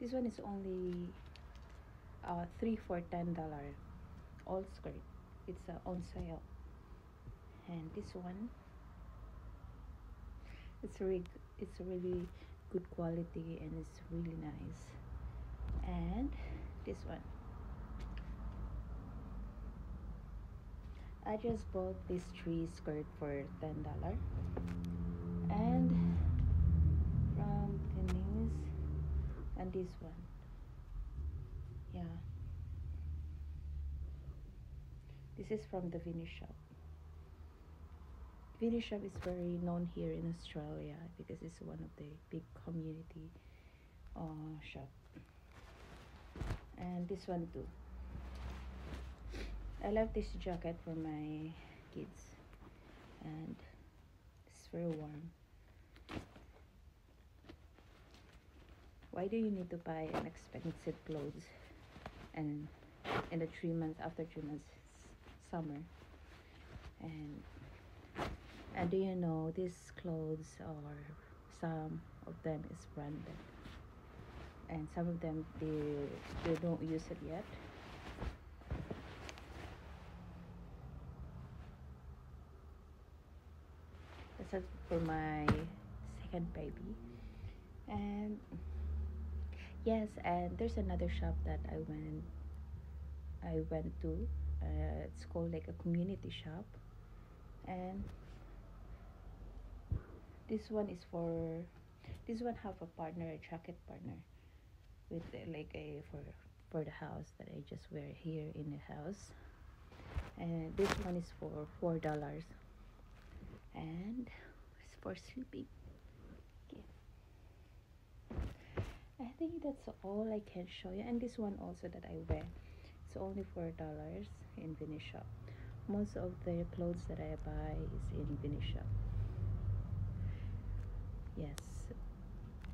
This one is only 3 for $10. All skirt. It's on sale. And this one, it's really good quality and it's really nice. And this one, I just bought this 3 skirt for $10. And from Venice, and this one, yeah, this is from the Venice shop. Venice shop is very known here in Australia because it's one of the big community shop. And this one too. I love this jacket for my kids, and it's very warm. Why do you need to buy an expensive clothes and in the 3 months after 3 months summer? And do you know these clothes, or some of them is branded, and some of them they don't use it yet. That's it for my second baby. And yes, and there's another shop that I went to. It's called like a community shop, and this one is for this one have a partner, a jacket partner with like a for the house that I just wear here in the house. And this one is for $4, and it's for sleeping. Okay. I think that's all I can show you. And this one also that I wear, it's only $4 in Venice shop. Most of the clothes that I buy is in Venice shop. Yes,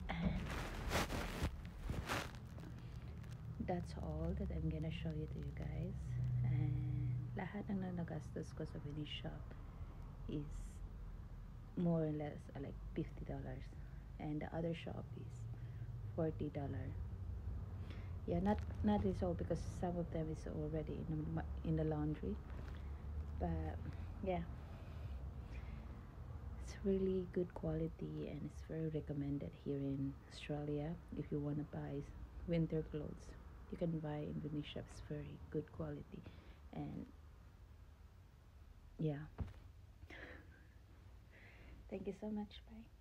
and that's all that I'm gonna show you to you guys. And lahat ng nagastos ko sa Venice shop is more or less like $50, and the other shop is $40. Yeah, not this all because some of them is already in the laundry, but yeah, it's really good quality and it's very recommended here in Australia. If you want to buy winter clothes, you can buy in Venice shop. It's very good quality. And yeah, thank you so much. Bye.